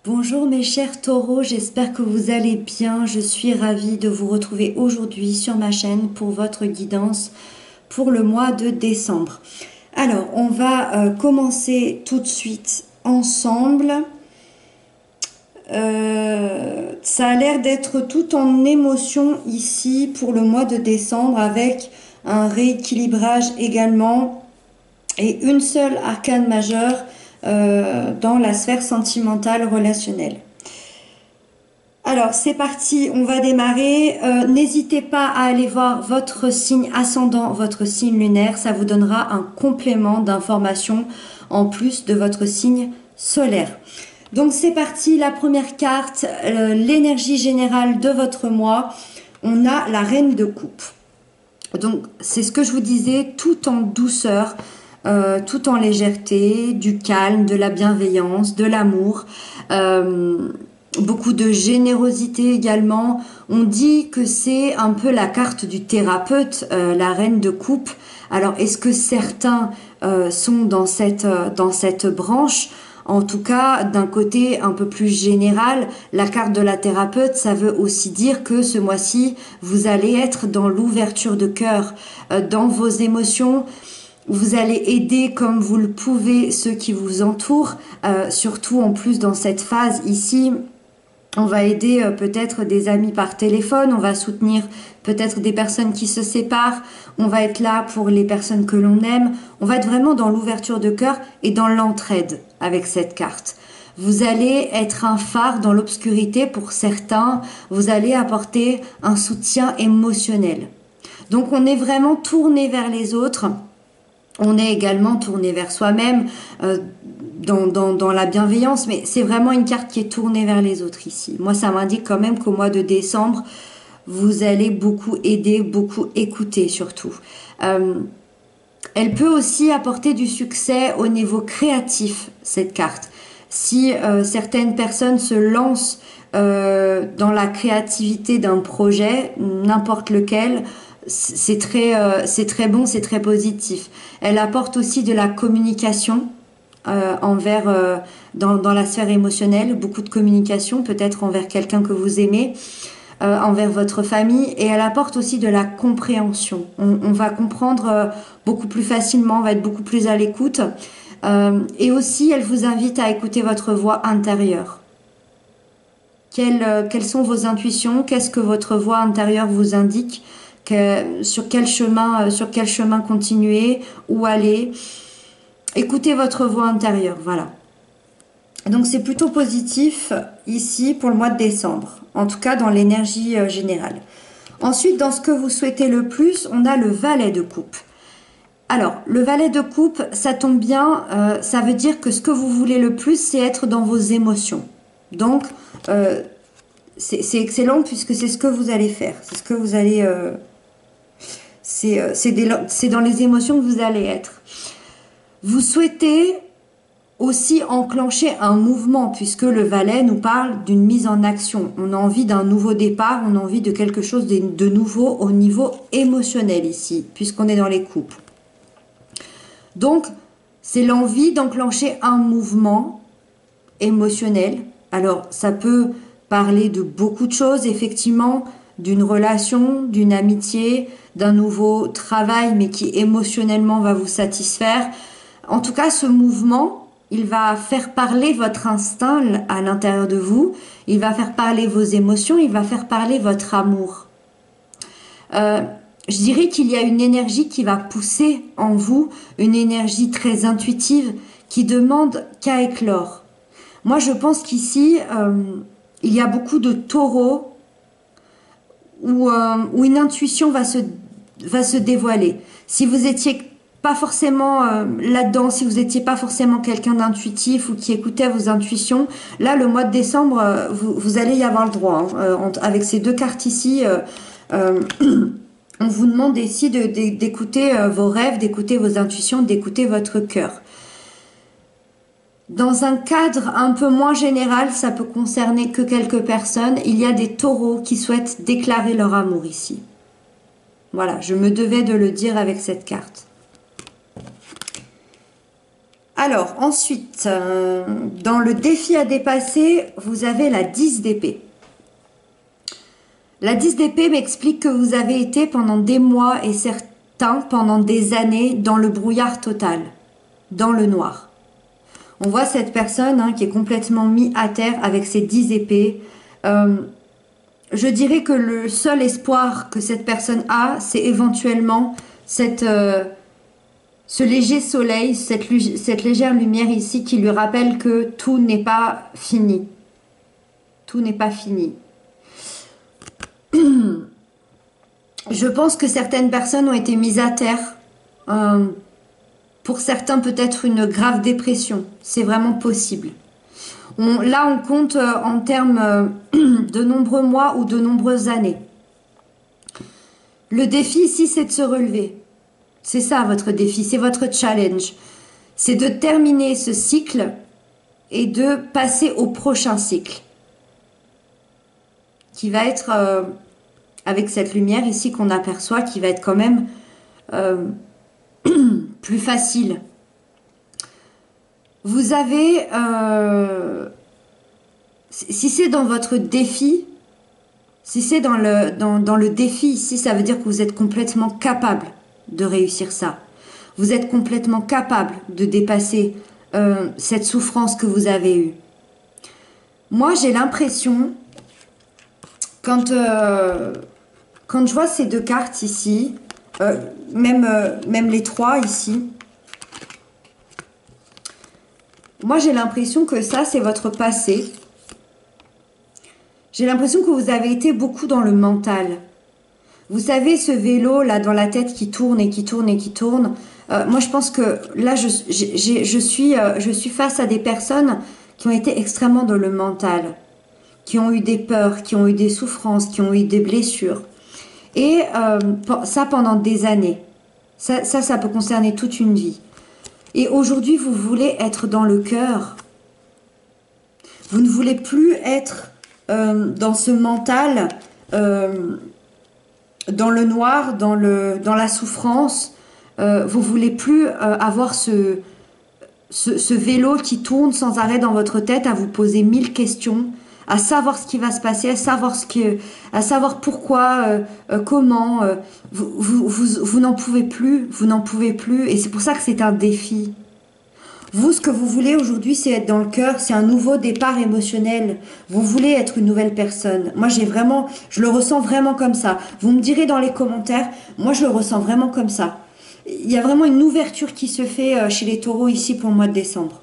Bonjour mes chers taureaux, j'espère que vous allez bien. Je suis ravie de vous retrouver aujourd'hui sur ma chaîne pour votre guidance pour le mois de décembre. Alors, on va commencer tout de suite ensemble. Ça a l'air d'être tout en émotion ici pour le mois de décembre avec un rééquilibrage également et une seule arcane majeure dans la sphère sentimentale relationnelle. Alors c'est parti, on va démarrer. N'hésitez pas à aller voir votre signe ascendant, votre signe lunaire, ça vous donnera un complément d'information en plus de votre signe solaire. Donc c'est parti, la première carte, l'énergie générale de votre mois. On a la reine de coupe. Donc c'est ce que je vous disais, tout en douceur. Tout en légèreté, du calme, de la bienveillance, de l'amour, beaucoup de générosité également. On dit que c'est un peu la carte du thérapeute, la reine de coupe. Alors est-ce que certains sont dans cette branche? En tout cas, d'un côté un peu plus général, la carte de la thérapeute, ça veut aussi dire que ce mois-ci, vous allez être dans l'ouverture de cœur, dans vos émotions. Vous allez aider comme vous le pouvez ceux qui vous entourent, surtout en plus dans cette phase ici, on va aider peut-être des amis par téléphone, on va soutenir peut-être des personnes qui se séparent, on va être là pour les personnes que l'on aime, on va être vraiment dans l'ouverture de cœur et dans l'entraide avec cette carte. Vous allez être un phare dans l'obscurité pour certains, vous allez apporter un soutien émotionnel. Donc on est vraiment tourné vers les autres. On est également tourné vers soi-même dans la bienveillance, mais c'est vraiment une carte qui est tournée vers les autres ici. Moi, ça m'indique quand même qu'au mois de décembre, vous allez beaucoup aider, beaucoup écouter surtout. Elle peut aussi apporter du succès au niveau créatif, cette carte. Si certaines personnes se lancent dans la créativité d'un projet, n'importe lequel, c'est très bon, c'est très positif. Elle apporte aussi de la communication dans la sphère émotionnelle, beaucoup de communication, peut-être envers quelqu'un que vous aimez, envers votre famille, et elle apporte aussi de la compréhension. On va comprendre beaucoup plus facilement, on va être beaucoup plus à l'écoute, et aussi elle vous invite à écouter votre voix intérieure. Quelles sont vos intuitions? Qu'est-ce que votre voix intérieure vous indique? Sur quel chemin continuer, où aller. Écoutez votre voix intérieure, voilà. Donc c'est plutôt positif ici pour le mois de décembre, en tout cas dans l'énergie générale. Ensuite, dans ce que vous souhaitez le plus, on a le valet de coupe. Alors, le valet de coupe, ça tombe bien, ça veut dire que ce que vous voulez le plus, c'est être dans vos émotions. Donc, c'est excellent puisque c'est ce que vous allez faire, c'est ce que vous allez... c'est dans les émotions que vous allez être. Vous souhaitez aussi enclencher un mouvement puisque le valet nous parle d'une mise en action. On a envie d'un nouveau départ, on a envie de quelque chose de nouveau au niveau émotionnel ici, puisqu'on est dans les coupes. Donc, c'est l'envie d'enclencher un mouvement émotionnel. Alors, ça peut parler de beaucoup de choses, effectivement, d'une relation, d'une amitié, d'un nouveau travail, mais qui émotionnellement va vous satisfaire. En tout cas, ce mouvement, il va faire parler votre instinct à l'intérieur de vous, il va faire parler vos émotions, il va faire parler votre amour. Je dirais qu'il y a une énergie qui va pousser en vous, une énergie très intuitive qui demande qu'à éclore. Moi, je pense qu'ici, il y a beaucoup de taureaux où une intuition va se dévoiler. Si vous étiez pas forcément là-dedans, si vous n'étiez pas forcément quelqu'un d'intuitif ou qui écoutait vos intuitions, là, le mois de décembre, vous allez y avoir le droit. Hein. Avec ces deux cartes ici, on vous demande ici d'écouter vos rêves, d'écouter vos intuitions, d'écouter votre cœur. Dans un cadre un peu moins général, ça peut concerner que quelques personnes. Il y a des taureaux qui souhaitent déclarer leur amour ici. Voilà, je me devais de le dire avec cette carte. Alors, ensuite, dans le défi à dépasser, vous avez la 10 d'épée. La 10 d'épée m'explique que vous avez été pendant des mois et certains pendant des années dans le brouillard total, dans le noir. On voit cette personne qui est complètement mise à terre avec ses 10 épées. Je dirais que le seul espoir que cette personne a, c'est éventuellement ce léger soleil, cette légère lumière ici qui lui rappelle que tout n'est pas fini. Tout n'est pas fini. Je pense que certaines personnes ont été mises à terre. Pour certains, peut-être une grave dépression. C'est vraiment possible. Là, on compte en termes de nombreux mois ou de nombreuses années. Le défi ici, c'est de se relever. C'est ça votre défi, c'est votre challenge. C'est de terminer ce cycle et de passer au prochain cycle. Qui va être, avec cette lumière ici qu'on aperçoit, qui va être quand même plus facile. Vous avez, si c'est dans votre défi, si c'est dans le défi ici, ça veut dire que vous êtes complètement capable de réussir ça. Vous êtes complètement capable de dépasser cette souffrance que vous avez eue. Moi, j'ai l'impression, quand je vois ces deux cartes ici, même les trois ici, moi j'ai l'impression que ça c'est votre passé. J'ai l'impression que vous avez été beaucoup dans le mental. Vous savez, ce vélo là dans la tête qui tourne et qui tourne et qui tourne. Moi je pense que là je suis face à des personnes qui ont été extrêmement dans le mental, qui ont eu des peurs, qui ont eu des souffrances, qui ont eu des blessures. Et ça pendant des années. Ça peut concerner toute une vie. Et aujourd'hui, vous voulez être dans le cœur. Vous ne voulez plus être dans ce mental, dans le noir, dans la souffrance. Vous voulez plus avoir ce vélo qui tourne sans arrêt dans votre tête à vous poser 1000 questions, à savoir ce qui va se passer, à savoir pourquoi, comment. Vous n'en pouvez plus, vous n'en pouvez plus. Et c'est pour ça que c'est un défi. Vous, ce que vous voulez aujourd'hui, c'est être dans le cœur, c'est un nouveau départ émotionnel. Vous voulez être une nouvelle personne. Moi, je le ressens vraiment comme ça. Vous me direz dans les commentaires, moi, je le ressens vraiment comme ça. Il y a vraiment une ouverture qui se fait chez les taureaux ici pour le mois de décembre.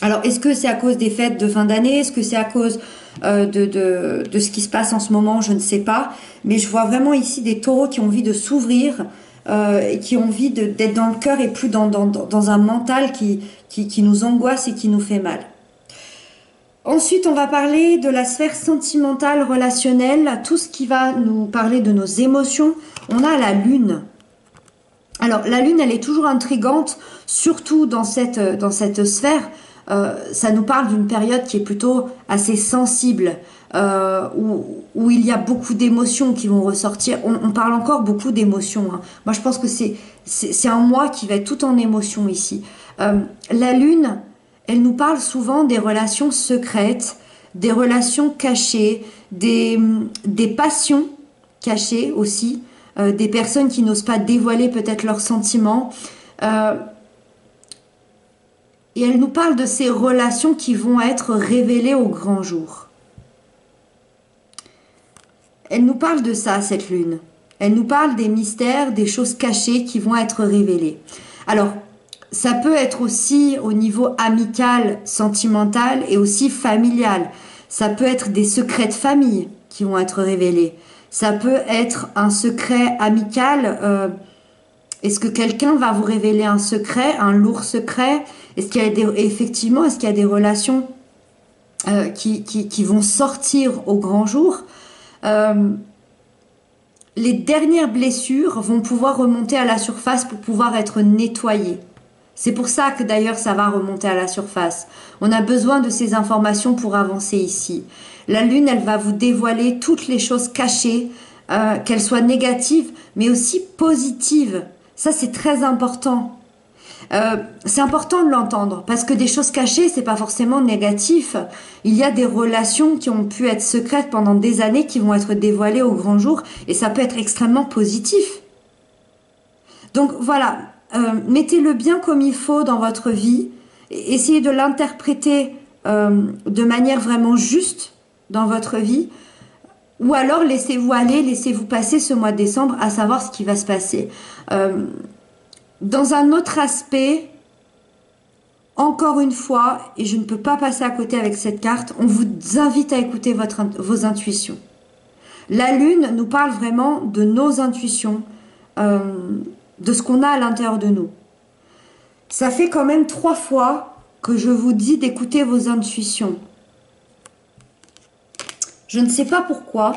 Alors, est-ce que c'est à cause des fêtes de fin d'année? Est-ce que c'est à cause de ce qui se passe en ce moment? Je ne sais pas. Mais je vois vraiment ici des taureaux qui ont envie de s'ouvrir, et qui ont envie d'être dans le cœur et plus dans un mental qui nous angoisse et qui nous fait mal. Ensuite, on va parler de la sphère sentimentale, relationnelle, tout ce qui va nous parler de nos émotions. On a la lune. Alors, la lune, elle est toujours intrigante, surtout dans cette sphère. Ça nous parle d'une période qui est plutôt assez sensible, où il y a beaucoup d'émotions qui vont ressortir. On parle encore beaucoup d'émotions. Moi, je pense que c'est un mois qui va être tout en émotions ici. La lune, elle nous parle souvent des relations secrètes, des relations cachées, des passions cachées aussi, des personnes qui n'osent pas dévoiler peut-être leurs sentiments. Et elle nous parle de ces relations qui vont être révélées au grand jour. Elle nous parle de ça, cette lune. Elle nous parle des mystères, des choses cachées qui vont être révélées. Alors, ça peut être aussi au niveau amical, sentimental et aussi familial. Ça peut être des secrets de famille qui vont être révélés. Ça peut être un secret amical. Est-ce que quelqu'un va vous révéler un secret, un lourd secret? Est-ce qu'il y a des relations qui vont sortir au grand jour? Les dernières blessures vont pouvoir remonter à la surface pour pouvoir être nettoyées. C'est pour ça que d'ailleurs ça va remonter à la surface. On a besoin de ces informations pour avancer ici. La lune, elle va vous dévoiler toutes les choses cachées, qu'elles soient négatives, mais aussi positives. Ça, c'est très important. C'est important de l'entendre parce que des choses cachées, c'est pas forcément négatif. Il y a des relations qui ont pu être secrètes pendant des années qui vont être dévoilées au grand jour et ça peut être extrêmement positif. Donc voilà, mettez-le bien comme il faut dans votre vie. Essayez de l'interpréter de manière vraiment juste dans votre vie. Ou alors laissez-vous aller, laissez-vous passer ce mois de décembre à savoir ce qui va se passer. Dans un autre aspect, encore une fois, et je ne peux pas passer à côté avec cette carte, on vous invite à écouter vos intuitions. La Lune nous parle vraiment de nos intuitions, de ce qu'on a à l'intérieur de nous. Ça fait quand même 3 fois que je vous dis d'écouter vos intuitions. Je ne sais pas pourquoi,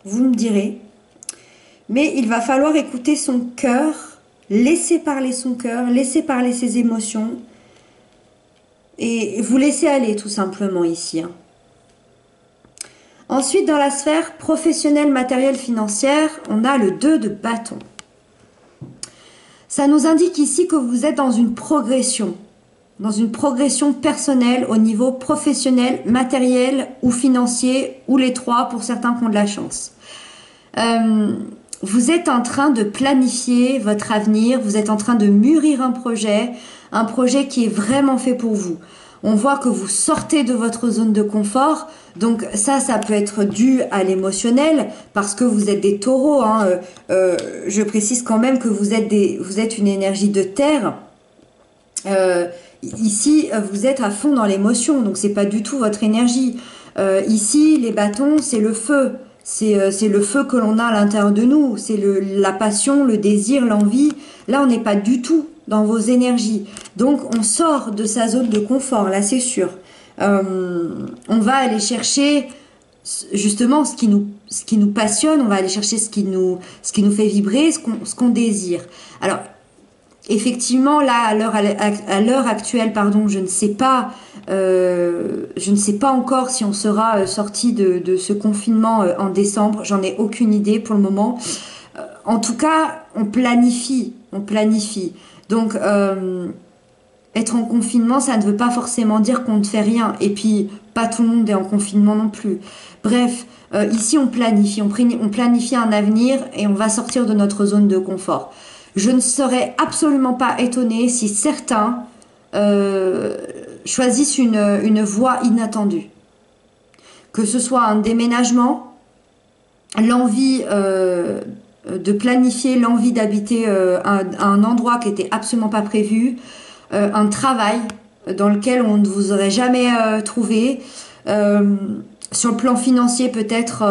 vous me direz, mais il va falloir écouter son cœur, laisser parler son cœur, laisser parler ses émotions et vous laisser aller tout simplement ici. Ensuite, dans la sphère professionnelle, matérielle, financière, on a le 2 de bâton. Ça nous indique ici que vous êtes dans une progression personnelle au niveau professionnel, matériel ou financier, ou les 3 pour certains qui ont de la chance. Vous êtes en train de planifier votre avenir, vous êtes en train de mûrir un projet qui est vraiment fait pour vous. On voit que vous sortez de votre zone de confort, donc ça peut être dû à l'émotionnel, parce que vous êtes des taureaux. Je précise quand même que vous êtes une énergie de terre. Ici, vous êtes à fond dans l'émotion, donc c'est pas du tout votre énergie. Ici, les bâtons, c'est le feu. C'est le feu que l'on a à l'intérieur de nous. C'est la passion, le désir, l'envie. Là, on n'est pas du tout dans vos énergies. Donc, on sort de sa zone de confort, là, c'est sûr. On va aller chercher justement ce qui nous passionne. On va aller chercher ce qui nous fait vibrer, ce qu'on désire. Alors, effectivement, là, à l'heure actuelle, pardon, je ne sais pas encore si on sera sorti de ce confinement en décembre. J'en ai aucune idée pour le moment. En tout cas, on planifie. Donc, être en confinement, ça ne veut pas forcément dire qu'on ne fait rien. Et puis, pas tout le monde est en confinement non plus. Bref, ici, on planifie un avenir et on va sortir de notre zone de confort. Je ne serais absolument pas étonnée si certains choisissent une voie inattendue. Que ce soit un déménagement, l'envie de planifier, l'envie d'habiter un endroit qui n'était absolument pas prévu, un travail dans lequel on ne vous aurait jamais trouvé, sur le plan financier peut-être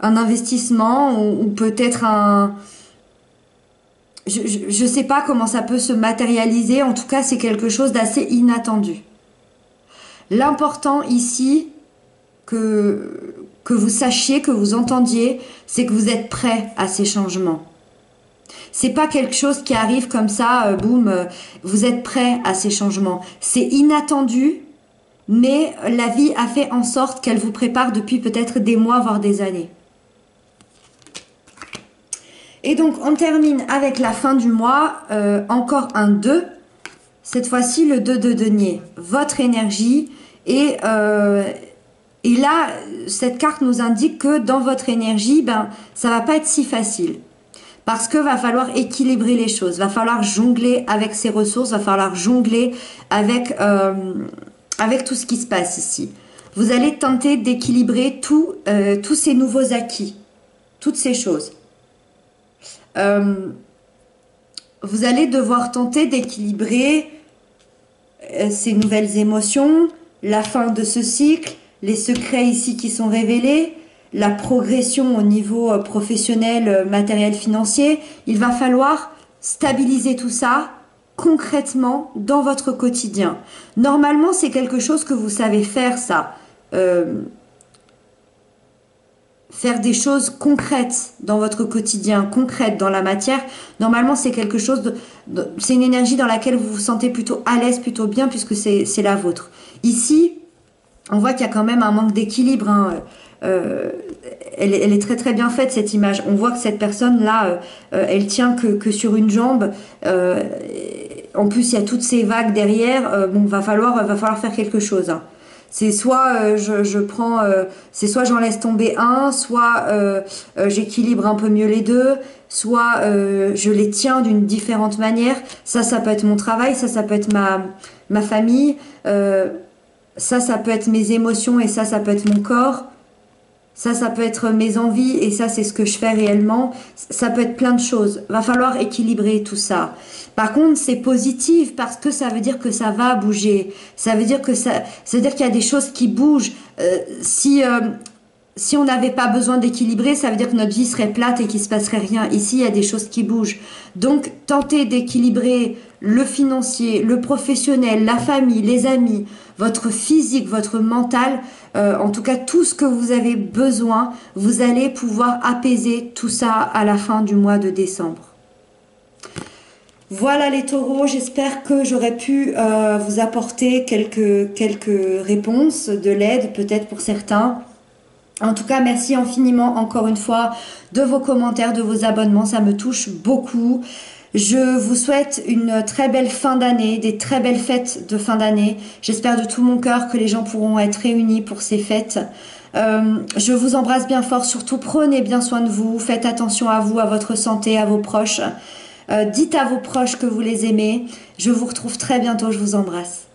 un investissement ou peut-être je ne sais pas comment ça peut se matérialiser, en tout cas c'est quelque chose d'assez inattendu. L'important ici, que vous sachiez, que vous entendiez, c'est que vous êtes prêt à ces changements. C'est pas quelque chose qui arrive comme ça, boum, vous êtes prêt à ces changements. C'est inattendu, mais la vie a fait en sorte qu'elle vous prépare depuis peut-être des mois, voire des années. Et donc, on termine avec la fin du mois, encore un 2. Cette fois-ci, le 2 de denier. Votre énergie. Et là, cette carte nous indique que dans votre énergie, ça va pas être si facile. Parce que va falloir équilibrer les choses. Va falloir jongler avec ses ressources. Va falloir jongler avec tout ce qui se passe ici. Vous allez tenter d'équilibrer tous ces nouveaux acquis. Toutes ces choses. Vous allez devoir tenter d'équilibrer ces nouvelles émotions, la fin de ce cycle, les secrets ici qui sont révélés, la progression au niveau professionnel, matériel, financier. Il va falloir stabiliser tout ça concrètement dans votre quotidien. Normalement, c'est quelque chose que vous savez faire, ça. Faire des choses concrètes dans votre quotidien, concrètes dans la matière. Normalement, c'est quelque chose c'est une énergie dans laquelle vous vous sentez plutôt à l'aise, plutôt bien, puisque c'est la vôtre. Ici, on voit qu'il y a quand même un manque d'équilibre. Elle est très très bien faite, cette image. On voit que cette personne-là, elle tient que sur une jambe. en plus, il y a toutes ces vagues derrière. Bon, va falloir faire quelque chose, hein. C'est soit je prends, c'est soit j'en laisse tomber un, soit j'équilibre un peu mieux les deux, soit je les tiens d'une différente manière. Ça peut être mon travail, ça peut être ma famille, ça peut être mes émotions et ça peut être mon corps. Ça peut être mes envies et ça, c'est ce que je fais réellement. Ça peut être plein de choses. Va falloir équilibrer tout ça. Par contre, c'est positif parce que ça veut dire que ça va bouger. Ça veut dire que ça veut dire qu'il y a des choses qui bougent. Si on n'avait pas besoin d'équilibrer, ça veut dire que notre vie serait plate et qu'il se passerait rien. Ici, il y a des choses qui bougent. Donc, tentez d'équilibrer le financier, le professionnel, la famille, les amis, votre physique, votre mental, en tout cas tout ce que vous avez besoin, vous allez pouvoir apaiser tout ça à la fin du mois de décembre. Voilà les taureaux, j'espère que j'aurais pu vous apporter quelques réponses, de l'aide peut-être pour certains. En tout cas, merci infiniment encore une fois de vos commentaires, de vos abonnements, ça me touche beaucoup. Je vous souhaite une très belle fin d'année, des très belles fêtes de fin d'année. J'espère de tout mon cœur que les gens pourront être réunis pour ces fêtes. Je vous embrasse bien fort, surtout prenez bien soin de vous, faites attention à vous, à votre santé, à vos proches. Dites à vos proches que vous les aimez. Je vous retrouve très bientôt, je vous embrasse.